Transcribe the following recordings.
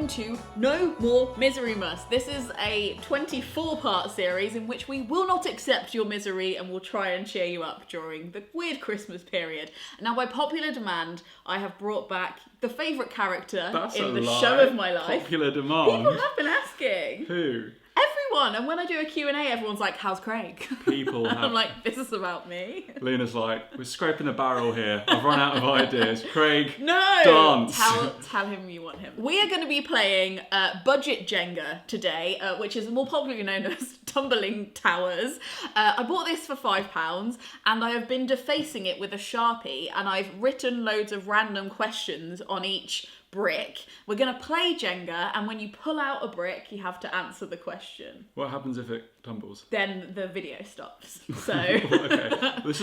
welcome to No More Misery Muss. This is a 24-part series in which we will not accept your misery and will try and cheer you up during the weird Christmas period. Now, by popular demand, I have brought back the favourite character in the show of my life. Popular demand? People have been asking. Who? Everyone. And when I do a Q&A, everyone's like, how's Craig? People have... I'm like, this is about me. Leena's like, we're scraping the barrel here. I've run out of ideas. Craig, no! dance. Tell him you want him. We are going to be playing Budget Jenga today, which is more popularly known as Tumbling Towers. I bought this for £5 and I have been defacing it with a Sharpie, and I've written loads of random questions on each brick. We're going to play Jenga, and when you pull out a brick, you have to answer the question. What happens if it tumbles? Then the video stops. So okay, this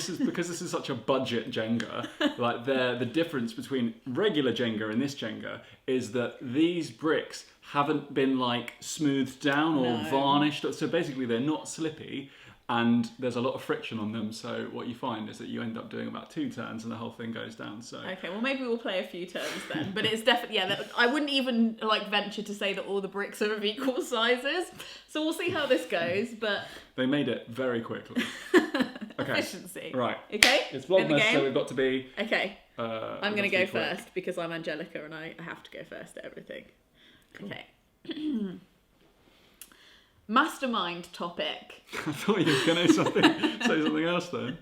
is because this is such a budget Jenga. Like the difference between regular Jenga and this Jenga is that these bricks haven't been like smoothed down or varnished. So basically, they're not slippy. And there's a lot of friction on them, so what you find is that you end up doing about 2 turns and the whole thing goes down. So okay, well maybe we'll play a few turns then. But it's definitely I wouldn't even venture to say that all the bricks are of equal sizes. So we'll see how this goes. But they made it very quickly. Okay. Efficiency. Right. Okay. It's Vlogmas, so we've got to be. Okay. I'm going to go first because I'm Angelica and I have to go first at everything. Cool. Okay. Mastermind topic. I thought you were going to say something else then.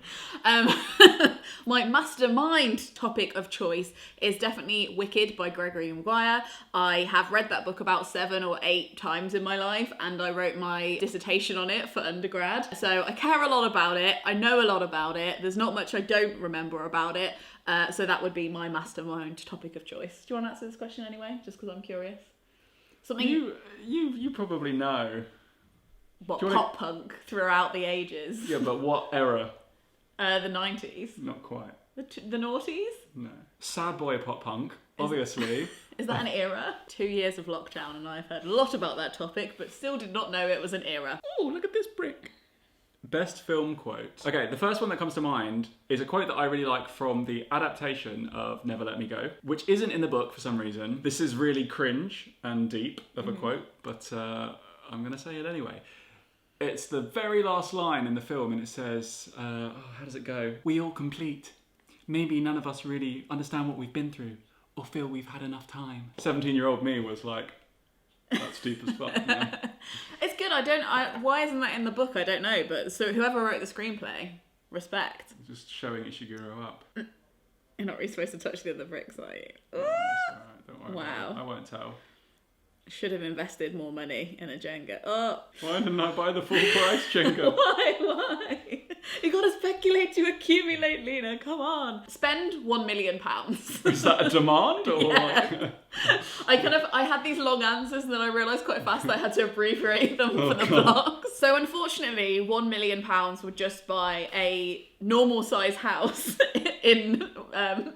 My mastermind topic of choice is definitely Wicked by Gregory Maguire. I have read that book about 7 or 8 times in my life, and I wrote my dissertation on it for undergrad. So I care a lot about it. I know a lot about it. There's not much I don't remember about it. So that would be my mastermind topic of choice. Do you want to answer this question anyway? Just because I'm curious. Something you probably know. What, pop punk throughout the ages? Yeah, but what era? The 90s. Not quite. The noughties? No. Sad boy pop punk, obviously. Is that an era? 2 years of lockdown and I've heard a lot about that topic, but still did not know it was an era. Oh, look at this brick. Best film quote. Okay, the first one that comes to mind is a quote that I really like from the adaptation of Never Let Me Go, which isn't in the book for some reason. This is really cringe and deep of a quote, but I'm going to say it anyway. It's the very last line in the film, and it says, how does it go? We all complete. Maybe none of us really understand what we've been through or feel we've had enough time. 17-year-old me was like, that's deep as fuck, man. It's good. Why isn't that in the book? I don't know. But so whoever wrote the screenplay, respect. Just showing Ishiguro up. You're not really supposed to touch the other bricks, are you? No, that's all right. Don't worry. Wow. I won't tell. Should have invested more money in a Jenga. Oh. Why didn't I buy the full price Jenga? Why? You got to speculate to accumulate, Leena. Come on. Spend £1 million. Is that a demand or? Yeah. I had these long answers and then I realised quite fast that I had to abbreviate them for the vlogs. So unfortunately, £1 million would just buy a normal size house in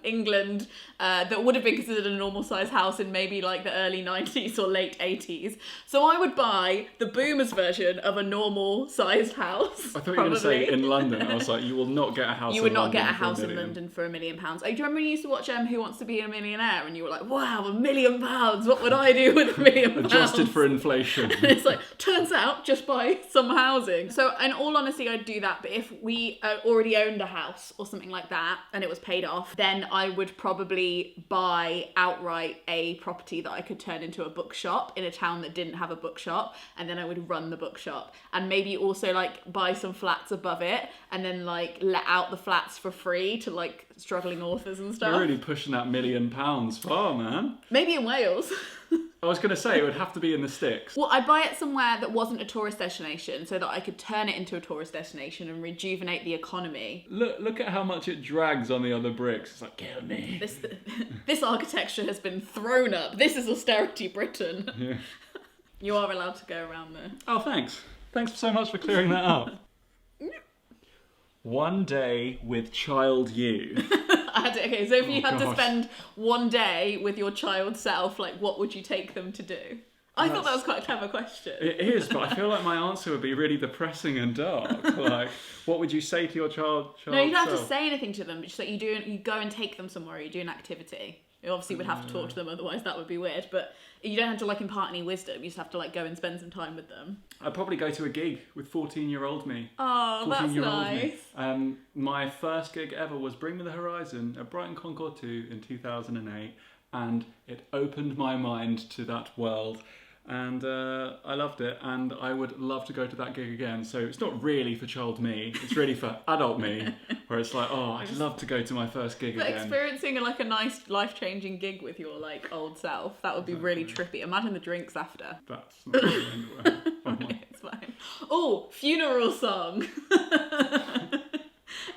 England that would have been considered a normal size house in maybe like the early 90s or late 80s. So I would buy the boomers version of a normal sized house. I thought you were going to say in London. I was like, you will not get a house in London. You would not get a house in London for £1 million. Do you remember you used to watch Who Wants to Be a Millionaire? And you were like, wow, £1 million. What would I do with £1 million? Adjusted for inflation. And it's like, turns out, just buy some housing. So in all honesty, I'd do that. But if we already owned a house or something like that and it was paid off, then I would probably buy outright a property that I could turn into a bookshop in a town that didn't have a bookshop, and then I would run the bookshop, and maybe also like buy some flats above it and then like let out the flats for free to like struggling authors and stuff. You're really pushing that £1 million far, man. Maybe in Wales. I was going to say, it would have to be in the sticks. Well, I'd buy it somewhere that wasn't a tourist destination so that I could turn it into a tourist destination and rejuvenate the economy. Look at how much it drags on the other bricks. It's like, kill me. This architecture has been thrown up. This is austerity Britain. Yeah. You are allowed to go around there. Oh, thanks. Thanks so much for clearing that up. One day with child you. Okay, so if you had to spend one day with your child self, like what would you take them to do? I thought that was quite a clever question. It is, but I feel like my answer would be really depressing and dark. Like, what would you say to your child No, you don't have to say anything to them. Just like you go and take them somewhere. You do an activity. You obviously would have to talk to them, otherwise that would be weird. But you don't have to like impart any wisdom. You just have to like go and spend some time with them. I'd probably go to a gig with 14-year-old me. Oh, that's nice. Me. My first gig ever was Bring Me the Horizon at Brighton Concord 2 in 2008, and it opened my mind to that world. And I loved it, and I would love to go to that gig again. So it's not really for child me, it's really for adult me, where it's like, oh, I'd love to go to my first gig again. But experiencing like a nice life-changing gig with your like old self, that would be really trippy. Imagine the drinks after. That's not anywhere. It's fine. Oh, funeral song.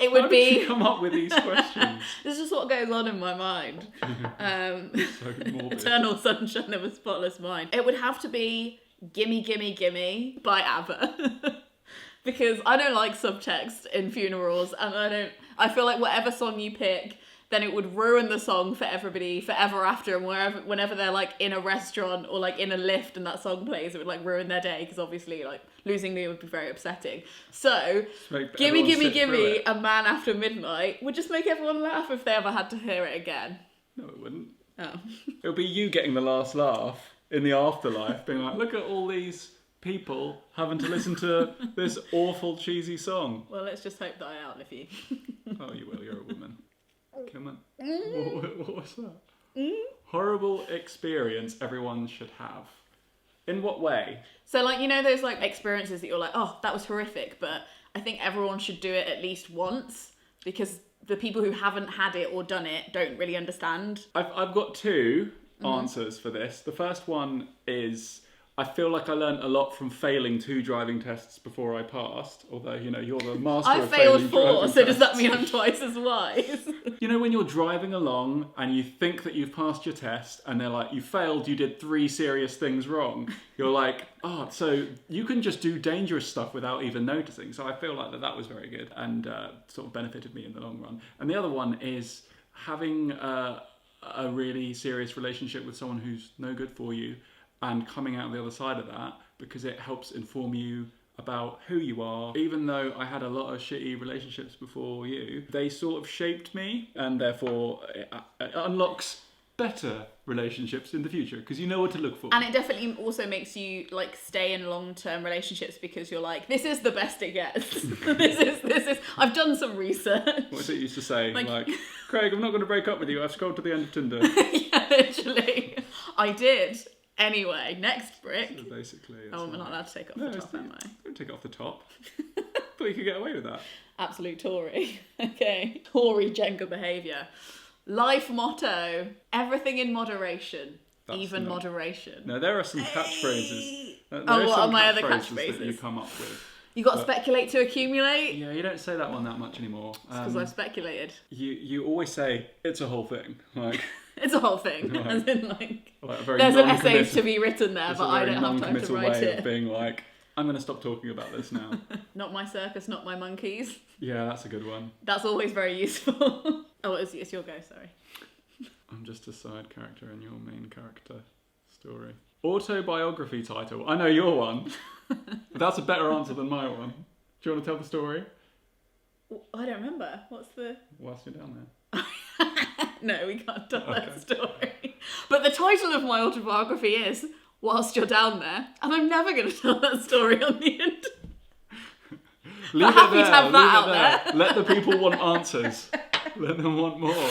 It would be. How did you come up with these questions? This is what goes on in my mind. So morbid. Eternal Sunshine of a Spotless Mind. It would have to be Gimme Gimme Gimme by ABBA. Because I don't like subtext in funerals, and I feel like whatever song you pick, then it would ruin the song for everybody forever after, and whenever they're like in a restaurant or like in a lift and that song plays, it would like ruin their day, because obviously like losing me would be very upsetting. So Gimme Gimme Gimme A Man After Midnight would just make everyone laugh if they ever had to hear it again. No, it wouldn't. Oh. It would be you getting the last laugh in the afterlife, being like, look at all these people having to listen to this awful cheesy song. Well, let's just hope that I outlive you. Oh, you will, you're a woman. Come on. What was that? Horrible experience everyone should have. In what way? So, like, you know those, like, experiences that you're like, oh, that was horrific, but I think everyone should do it at least once, because the people who haven't had it or done it don't really understand. I've got two answers for this. The first one is, I feel like I learned a lot from failing 2 driving tests before I passed, although, you know, you're the master I of failed failing 4, so does that tests. mean I'm twice as wise? You know when you're driving along and you think that you've passed your test and they're like, you failed, you did 3 serious things wrong. You're like, oh, so you can just do dangerous stuff without even noticing. So I feel like that was very good and sort of benefited me in the long run. And the other one is having a really serious relationship with someone who's no good for you and coming out the other side of that, because it helps inform you about who you are. Even though I had a lot of shitty relationships before you, they sort of shaped me, and therefore it unlocks better relationships in the future, because you know what to look for. And it definitely also makes you like stay in long-term relationships, because you're like, this is the best it gets. this is I've done some research. What's it used to say? Like, Craig, I'm not going to break up with you. I've scrolled to the end of Tinder. Yeah, literally. I did. Anyway, next brick. So basically, I'm not allowed to take it off the top, am I? Don't take it off the top. Thought you could get away with that. Absolute Tory. Okay. Tory Jenga behaviour. Life motto: everything in moderation. Even moderation. No, there are some catchphrases. What are my other catchphrases that you come up with? You got to speculate to accumulate? Yeah, you don't say that one that much anymore. Because I've speculated. You always say, it's a whole thing. Like, it's a whole thing. Right. As in, like a very there's an essay to be written there, but I don't have time to write way it. Of being like, I'm going to stop talking about this now. Not my circus, not my monkeys. Yeah, that's a good one. That's always very useful. Oh, it's your go, sorry. I'm just a side character in your main character story. Autobiography title. I know your one. That's a better answer than my one. Do you want to tell the story? I don't remember. What's the... Whilst you're down there. No, we can't tell that story. But the title of my autobiography is Whilst You're Down There, and I'm never going to tell that story on the end. Leave it happy there. to have that out there. Let the people want answers. Let them want more.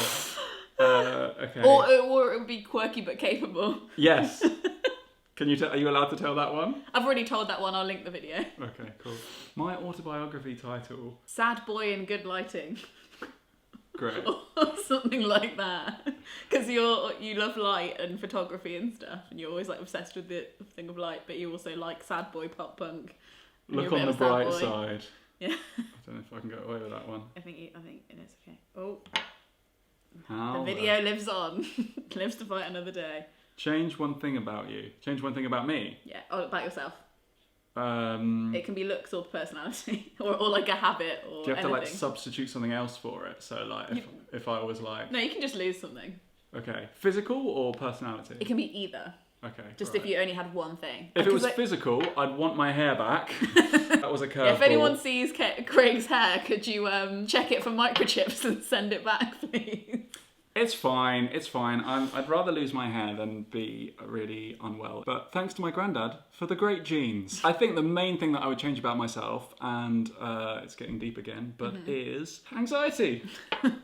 Okay. Or it would be quirky but capable. Yes. Are you allowed to tell that one? I've already told that one. I'll link the video. Okay, cool. My autobiography title. Sad Boy in Good Lighting. Great. Or something like that. Because you love light and photography and stuff, and you're always like obsessed with the thing of light, but you also like sad boy pop punk. Look on the bright side. Yeah. I don't know if I can get away with that one. I think it is okay. Oh. How the video lives on. Lives to fight another day. Change one thing about you. Change one thing about me. Yeah, or about yourself. It can be looks or personality, or like a habit, or do you have anything. to like substitute something else for it? So like if I was like... No, you can just lose something. Okay. Physical or personality? It can be either. Okay. Just if you only had one thing. If it was physical, I'd want my hair back. That was a curveball. Yeah, if anyone sees Craig's hair, could you check it for microchips and send it back, please? It's fine. I'd rather lose my hair than be really unwell. But thanks to my granddad for the great genes. I think the main thing that I would change about myself, and it's getting deep again, but is anxiety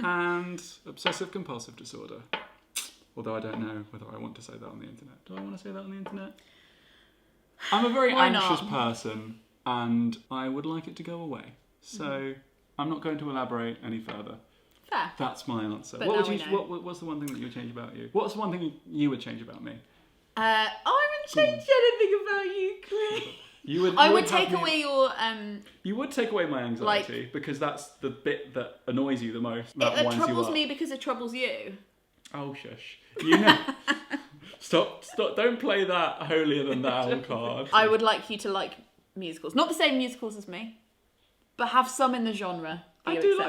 and obsessive compulsive disorder. Although I don't know whether I want to say that on the internet. Do I want to say that on the internet? I'm a very anxious person, and I would like it to go away. So I'm not going to elaborate any further. Fair. That's my answer. But What's the one thing that you would change about you? What's the one thing you would change about me? I haven't changed anything about you, Chris. I would take away your You would take away my anxiety because that's the bit that annoys you the most. It troubles me because it troubles you. Oh shush! You know. Stop! Don't play that holier than thou card. I would like you to like musicals, not the same musicals as me, but have some in the genre. I do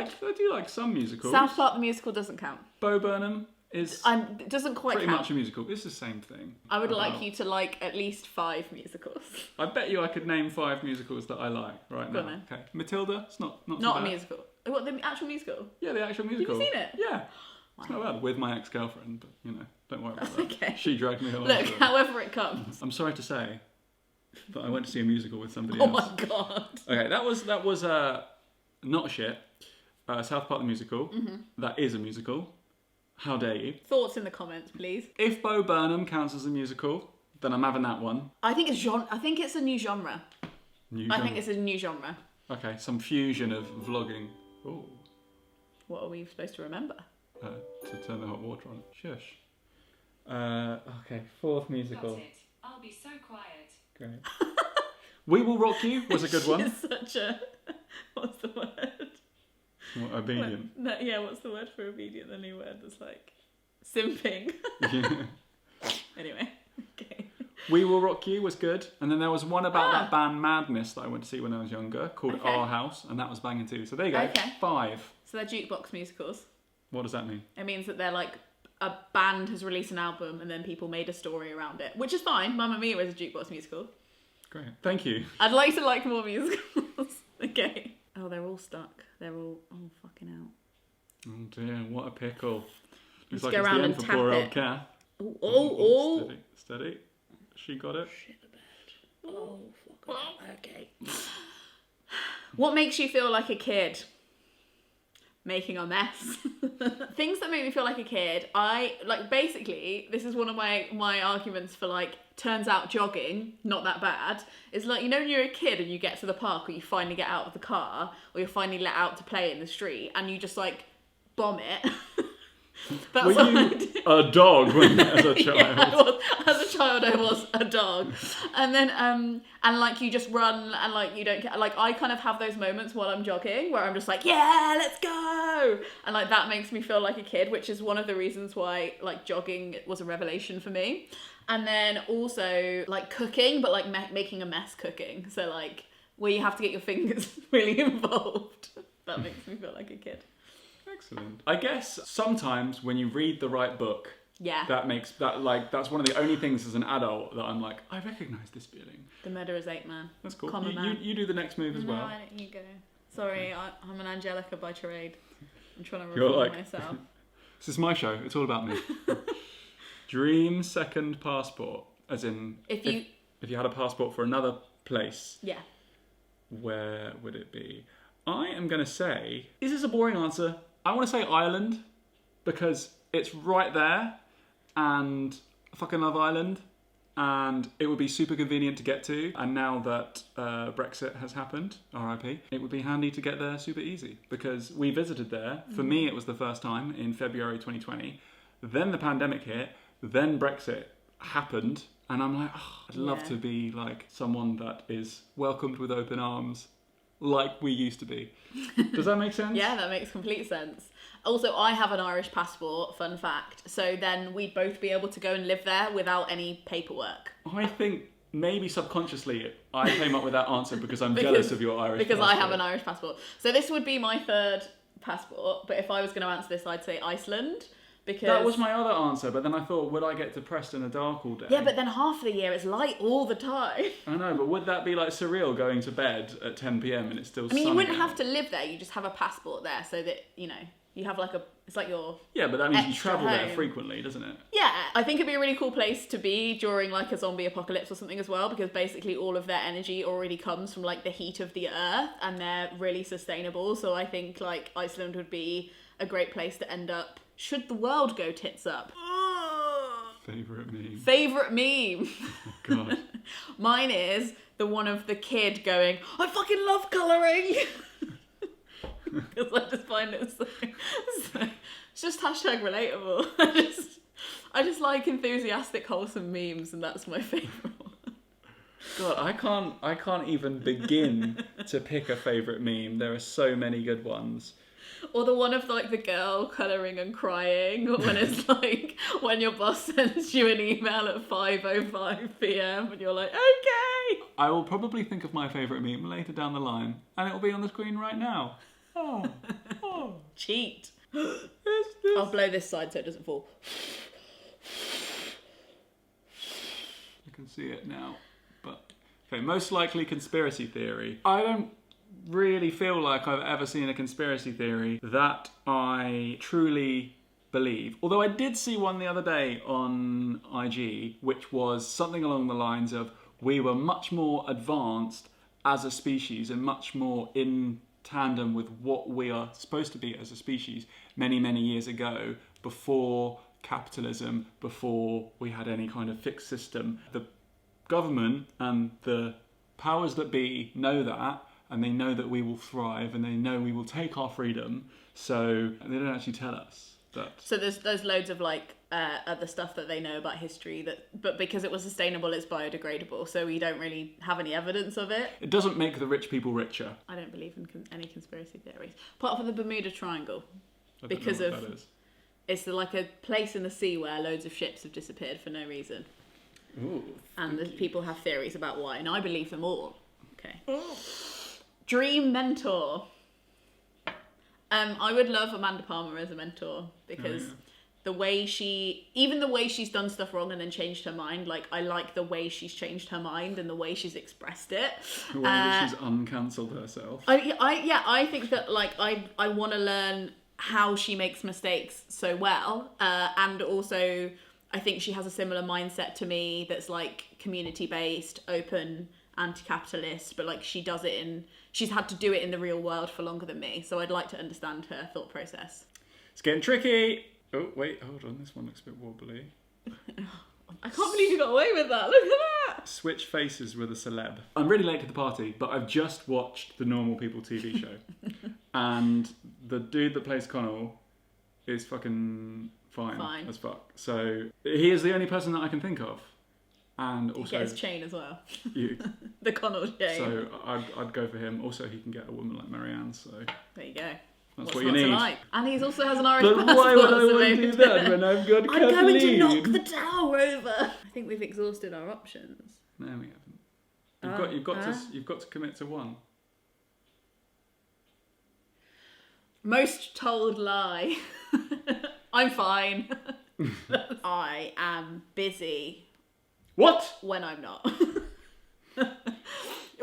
like some musicals. South Park the musical doesn't count. Bo Burnham is it doesn't quite pretty count. much a musical. It's the same thing. I would like you to like at least 5 musicals. I bet you I could name 5 musicals that I like right now. Okay, Matilda. It's not too a bad. musical. What, the actual musical? Yeah, the actual musical. Have you seen it? Yeah. Wow. It's not bad. With my ex-girlfriend, but don't worry about that. Okay. She dragged me along. Look, however it comes. I'm sorry to say that I went to see a musical with somebody Oh else. my god. Okay, that was not shit. South Park the musical. That is a musical. How dare you? Thoughts in the comments, please. If Bo Burnham counts as a musical, then I'm having that one. I think it's a new genre. I think it's a new genre. Okay, some fusion of vlogging. Ooh. What are we supposed to remember? To turn the hot water on. Shush. Okay, 4th musical. Got it. I'll be so quiet. Great. We Will Rock You was a good one. She's such a... What's the word? What, obedient? What's the word for obedient? The new word that's like... Simping. Yeah. Anyway, okay. We Will Rock You was good. And then there was one about that band Madness that I went to see when I was younger called Our House, and that was banging too. So there you go. Okay. 5. So they're jukebox musicals. What does that mean? It means that they're like a band has released an album and then people made a story around it, which is fine. Mamma Mia is a jukebox musical. Great. Thank you. I'd like to like more musicals. Okay. Oh, they're all stuck. They're all... Oh, fucking hell. Oh dear, what a pickle. Looks Just like go it's around the end and for tap poor it. old Kath. Oh. Steady. She got it. Shit the bed. Oh, fuck. Okay. What makes you feel like a kid? Making a mess. Things that make me feel like a kid, basically, this is one of my arguments for like, turns out jogging, not that bad, is like, when you're a kid and you get to the park or you finally get out of the car or you're finally let out to play in the street and you just like bomb it. That's Were what you I do. a dog as a child? Yeah, as a child I was a dog. And then and like you just run and like you don't get like I kind of have those moments while I'm jogging where I'm just like, yeah, let's go. And like that makes me feel like a kid, which is one of the reasons why like jogging was a revelation for me. And then also like cooking, but like making a mess cooking. So like where you have to get your fingers really involved. That makes me feel like a kid. Excellent. I guess sometimes when you read the right book, yeah, that's one of the only things as an adult that I'm like, I recognise this feeling. The murderer's ape man. That's cool. Common man. You do the next move as well. No, why don't you go? Sorry, I'm an Angelica by trade. I'm trying to You're reform like, myself. This is my show. It's all about me. Dream second passport, as in if you had a passport for another place. Yeah. Where would it be? I am going to say, is this a boring answer? I want to say Ireland because it's right there and I fucking love Ireland and it would be super convenient to get to. And now that Brexit has happened, RIP, it would be handy to get there super easy because we visited there. For me, it was the first time in February 2020. Then the pandemic hit. Then Brexit happened. And I'm like, I'd love to be like someone that is welcomed with open arms. Like we used to be. Does that make sense? Yeah, that makes complete sense. Also, I have an Irish passport, fun fact. So then we'd both be able to go and live there without any paperwork. I think maybe subconsciously I came up with that answer because I'm jealous of your Irish passport. Because I have an Irish passport. So this would be my 3rd passport. But if I was going to answer this, I'd say Iceland. Because... That was my other answer, but then I thought, would I get depressed in the dark all day? Yeah, but then half of the year it's light all the time. I know, but would that be like surreal going to bed at 10 p.m. and it's still sunny? You wouldn't have to live there, you just have a passport there so that, You have like it's like your Yeah, but that means you extra travel there home. frequently, doesn't it? Yeah, I think it'd be a really cool place to be during like a zombie apocalypse or something as well, because basically all of their energy already comes from like the heat of the earth, and they're really sustainable. So I think like Iceland would be a great place to end up should the world go tits up. Favourite meme. Favourite meme. Oh, God. Mine is the one of the kid going, I fucking love colouring. Because I just find it so it's just hashtag relatable. I just like enthusiastic, wholesome memes, and that's my favourite one. God, I can't even begin to pick a favourite meme. There are so many good ones. Or the one of like the girl colouring and crying, or when it's like when your boss sends you an email at 5:05 p.m. and you're like, okay. I will probably think of my favourite meme later down the line, and it will be on the screen right now. Oh. Cheat. This. I'll blow this side so it doesn't fall. You can see it now. But okay, most likely conspiracy theory. I don't really feel like I've ever seen a conspiracy theory that I truly believe. Although I did see one the other day on IG, which was something along the lines of we were much more advanced as a species and much more in tandem with what we are supposed to be as a species many, many years ago, before capitalism, before we had any kind of fixed system. The government and the powers that be know that, and they know that we will thrive, and they know we will take our freedom, so they don't actually tell us that. So there's loads of like other stuff that they know about history, but because it was sustainable, it's biodegradable, so we don't really have any evidence of it. It doesn't make the rich people richer. I don't believe in any conspiracy theories, apart from the Bermuda Triangle, I don't because know what that is. it's like a place in the sea where loads of ships have disappeared for no reason. Ooh, And the people have theories about why, and I believe them all. Okay. Oh. Dream mentor. I would love Amanda Palmer as a mentor, because the way even the way she's done stuff wrong and then changed her mind, like I like the way she's changed her mind and the way she's expressed it. The way that she's uncancelled herself. I think that like I want to learn how she makes mistakes so well, and also I think she has a similar mindset to me that's like community based, open, anti-capitalist, but like she's had to do it in the real world for longer than me, so I'd like to understand her thought process. It's getting tricky. Oh wait, hold on, this one looks a bit wobbly. I can't believe you got away with that. Look at that. Switch faces with a celeb. I'm really late to the party, but I've just watched the Normal People TV show. And the dude that plays Connell is fucking fine as fuck. So he is the only person that I can think of. And also... Get his chain as well. You. The Connell chain. So I'd go for him. Also, he can get a woman like Marianne, so... There you go. That's What's what you not to need. like? And he also has an Irish But passport. why would I so want to maybe do that when I've got I'm going to Kathleen? knock the tower over. I think we've exhausted our options. No, we haven't. You've got to commit to one. Most told lie. I'm fine. I am busy What? when I'm not.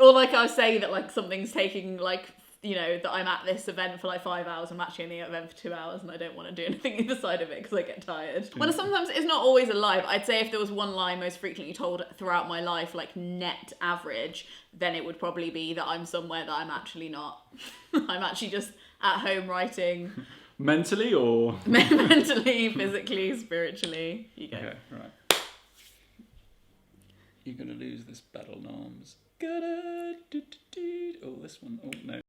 Or like I say that like something's taking like, you know, that I'm at this event for like 5 hours, I'm actually in the event for 2 hours and I don't want to do anything either side of it because I get tired. Well, sometimes it's not always a lie, but I'd say if there was one lie most frequently told throughout my life, like net average, then it would probably be that I'm somewhere that I'm actually not. I'm actually just at home writing. Mentally or? Mentally, physically, spiritually. You go. Okay, right. You're gonna lose this battle, Norms. Oh, this one. Oh, no.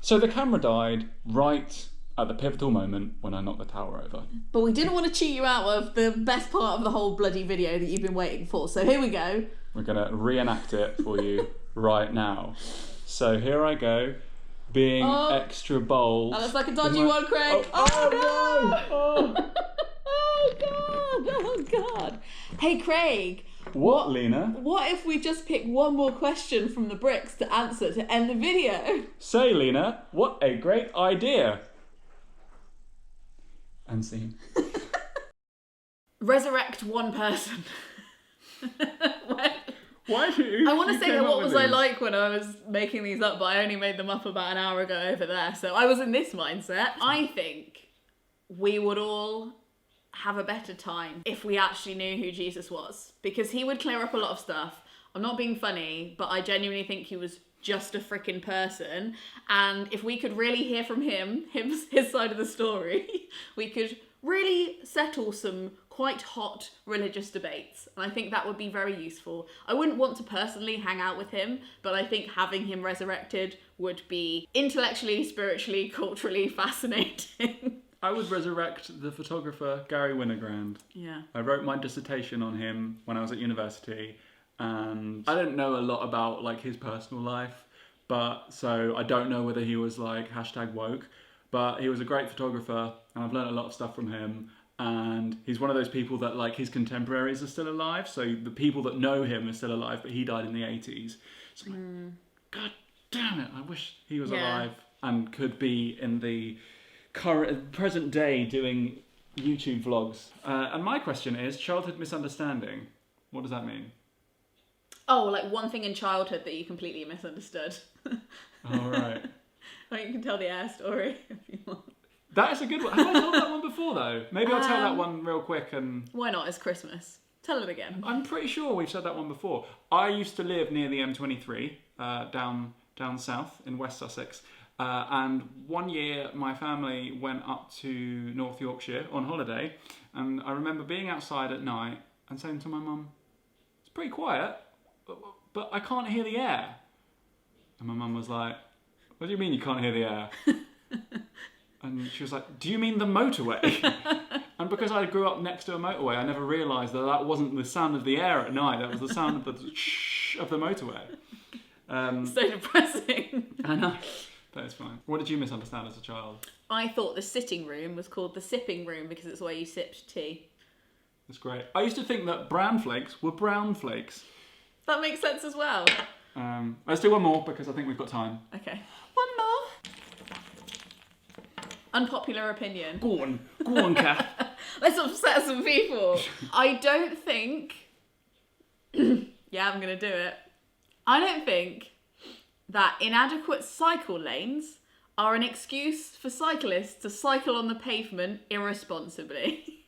So the camera died right at the pivotal moment when I knocked the tower over. But we didn't want to cheat you out of the best part of the whole bloody video that you've been waiting for. So here we go. We're gonna reenact it for you right now. So here I go, being extra bold. That looks like a dodgy one, Craig. Oh no! Oh God! Oh God! Hey, Craig. What, Leena? What if we just pick one more question from the bricks to answer to end the video? Say, Leena, what a great idea. And scene. Resurrect one person. Why do you? I want to you say came that up what with was I these? like when I was making these up, but I only made them up about an hour ago over there. So I was in this mindset. I think we would all have a better time if we actually knew who Jesus was, because he would clear up a lot of stuff. I'm not being funny, but I genuinely think he was just a freaking person. And if we could really hear from his side of the story, we could really settle some quite hot religious debates. And I think that would be very useful. I wouldn't want to personally hang out with him, but I think having him resurrected would be intellectually, spiritually, culturally fascinating. I would resurrect the photographer Gary Winogrand. Yeah. I wrote my dissertation on him when I was at university, and I didn't know a lot about like his personal life, but so I don't know whether he was like #woke, but he was a great photographer, and I've learned a lot of stuff from him. And he's one of those people that like his contemporaries are still alive, so the people that know him are still alive, but he died in the 80s. So I'm like, God damn it, I wish he was alive and could be in the present day doing YouTube vlogs. And my question is, childhood misunderstanding, what does that mean? Oh, like one thing in childhood that you completely misunderstood. All right. I mean, you can tell the air story if you want. That is a good one. Have I told that one before, though? Maybe I'll tell that one real quick and... Why not? It's Christmas. Tell it again. I'm pretty sure we've said that one before. I used to live near the M23, down south in West Sussex. And one year, my family went up to North Yorkshire on holiday. And I remember being outside at night and saying to my mum, it's pretty quiet, but I can't hear the air. And my mum was like, what do you mean you can't hear the air? And she was like, do you mean the motorway? And because I grew up next to a motorway, I never realised that wasn't the sound of the air at night. That was the sound of the shh of the motorway. So depressing. I know. That is fine. What did you misunderstand as a child? I thought the sitting room was called the sipping room because it's where you sipped tea. That's great. I used to think that bran flakes were brown flakes. That makes sense as well. Let's do one more because I think we've got time. Okay. One more. Unpopular opinion. Go on, Kath. Let's upset some people. I don't think... yeah, I'm going to do it. I don't think that inadequate cycle lanes are an excuse for cyclists to cycle on the pavement irresponsibly.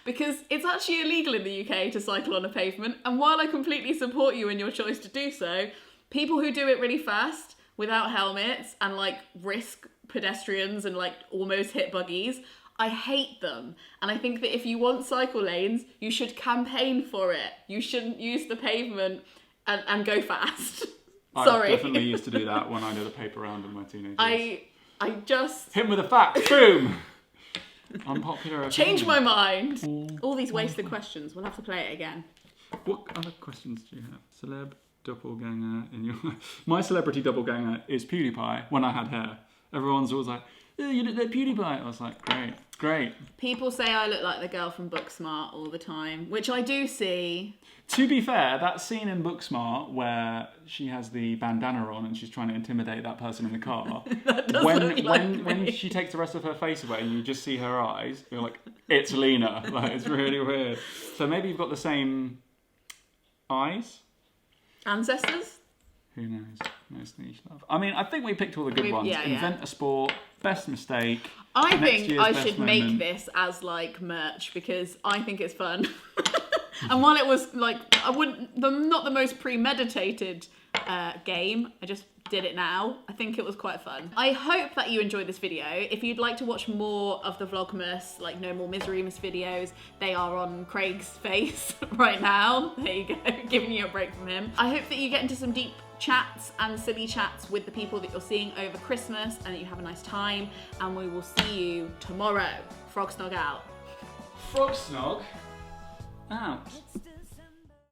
Because it's actually illegal in the UK to cycle on a pavement, and while I completely support you in your choice to do so, people who do it really fast without helmets and like risk pedestrians and like almost hit buggies, I hate them. And I think that if you want cycle lanes, you should campaign for it. You shouldn't use the pavement and go fast. Sorry. I definitely used to do that when I did a paper round in my teenage years. I just... Hit him with a fact. Boom! Unpopular opinion. Change my mind. All these wasted questions. We'll have to play it again. What other questions do you have? Celeb, doppelganger in your... My celebrity doppelganger is PewDiePie when I had hair. Everyone's always like, oh, you look like PewDiePie. I was like, great. People say I look like the girl from Booksmart all the time, which I do see. To be fair, that scene in Booksmart where she has the bandana on and she's trying to intimidate that person in the car, when she takes the rest of her face away and you just see her eyes, you're like, it's Leena. Like, it's really weird. So maybe you've got the same eyes? Ancestors? Who knows? Most niche love. I mean, I think we picked all the good ones. Yeah. Invent a sport, best mistake. I next think year's I best should moment. make this as like merch because I think it's fun. And while it was like, not the most premeditated game, I just did it now. I think it was quite fun. I hope that you enjoyed this video. If you'd like to watch more of the Vlogmas, like No More Miserymas videos, they are on Craig's face right now. There you go, giving you a break from him. I hope that you get into some deep chats and silly chats with the people that you're seeing over Christmas and that you have a nice time. And we will see you tomorrow. Frog Snog out. Frog Snog out.